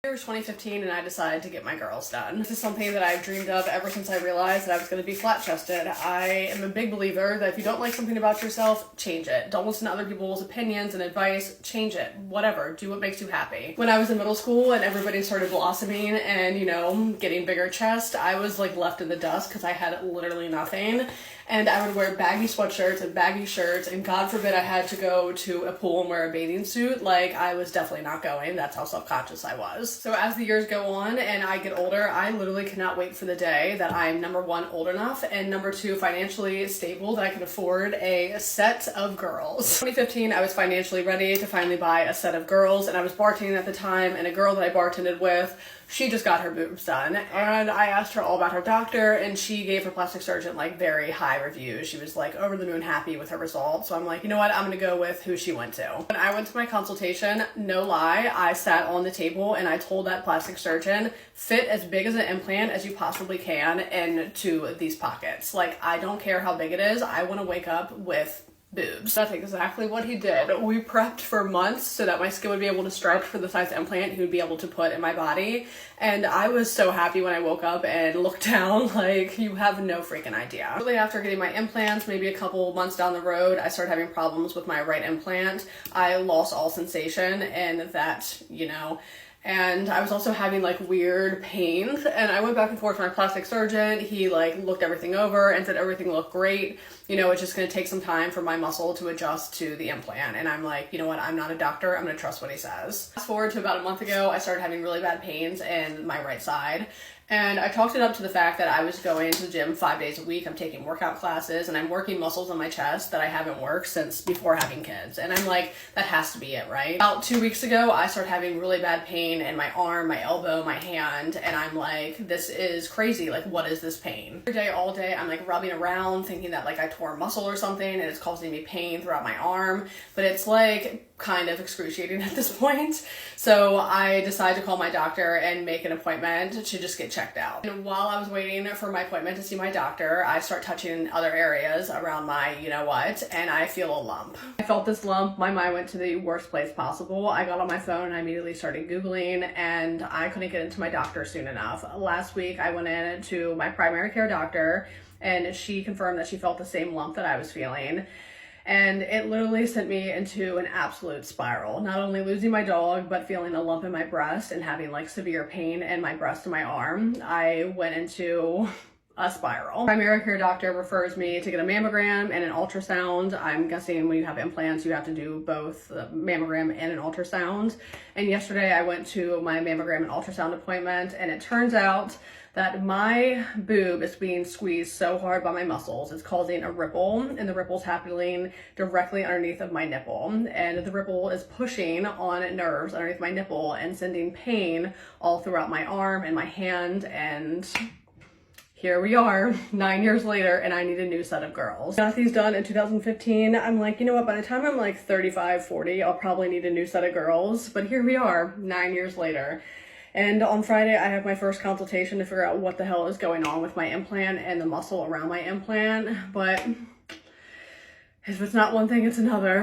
It was 2015 and I decided to get my girls done. This is something that I've dreamed of ever since I realized that I was going to be flat-chested. I am a big believer that if you don't like something about yourself, change it. Don't listen to other people's opinions and advice, change it. Whatever, do what makes you happy. When I was in middle school and everybody started blossoming and, you know, getting bigger chest, I was like left in the dust because I had literally nothing. And I would wear baggy sweatshirts and baggy shirts, and God forbid I had to go to a pool and wear a bathing suit. Like, I was definitely not going. That's how self-conscious I was. So as the years go on and I get older, I literally cannot wait for the day that I'm number one, old enough, and number two, financially stable, that I can afford a set of girls. 2015, I was financially ready to finally buy a set of girls, and I was bartending at the time, and a girl that I bartended with, she just got her boobs done, and I asked her all about her doctor, and she gave her plastic surgeon like very high reviews. She was like over the moon happy with her results. So I'm like, you know what, I'm gonna go with who she went to. When I went to my consultation, no lie, I sat on the table and I told that plastic surgeon, fit as big as an implant as you possibly can into these pockets. Like, I don't care how big it is, I want to wake up with boobs. That's exactly what he did. We prepped for months so that my skin would be able to stretch for the size implant he would be able to put in my body. And I was so happy when I woke up and looked down, like, you have no freaking idea. Shortly after getting my implants, maybe a couple months down the road, I started having problems with my right implant. I lost all sensation and that, you know, and I was also having like weird pains, and I went back and forth with my plastic surgeon. He like looked everything over and said everything looked great. You know, it's just going to take some time for my muscle to adjust to the implant. And I'm like, you know what? I'm not a doctor. I'm going to trust what he says. Fast forward to about a month ago, I started having really bad pains in my right side. And I chalked it up to the fact that I was going to the gym 5 days a week. I'm taking workout classes and I'm working muscles on my chest that I haven't worked since before having kids. And I'm like, that has to be it, right? About 2 weeks ago, I started having really bad pain in my arm, my elbow, my hand. And I'm like, this is crazy. Like, what is this pain? Every day, all day, I'm like rubbing around thinking that like I tore a muscle or something and it's causing me pain throughout my arm. But it's like kind of excruciating at this point. So I decided to call my doctor and make an appointment to just get checked out. And while I was waiting for my appointment to see my doctor, I start touching other areas around my you know what, and I feel a lump. I felt this lump, my mind went to the worst place possible. I got on my phone and I immediately started Googling, and I couldn't get into my doctor soon enough. Last week I went in to my primary care doctor and she confirmed that she felt the same lump that I was feeling. And it literally sent me into an absolute spiral. Not only losing my dog, but feeling a lump in my breast and having like severe pain in my breast and my arm. I went into a spiral. Primary care doctor refers me to get a mammogram and an ultrasound. I'm guessing when you have implants, you have to do both a mammogram and an ultrasound. And yesterday I went to my mammogram and ultrasound appointment, and it turns out that my boob is being squeezed so hard by my muscles, it's causing a ripple, and the ripple's happening directly underneath of my nipple. And the ripple is pushing on nerves underneath my nipple and sending pain all throughout my arm and my hand, and here we are 9 years later and I need a new set of girls. Got these done in 2015. I'm like, you know what, by the time I'm like 35, 40, I'll probably need a new set of girls. But here we are 9 years later. And on Friday, I have my first consultation to figure out what the hell is going on with my implant and the muscle around my implant. But if it's not one thing, it's another.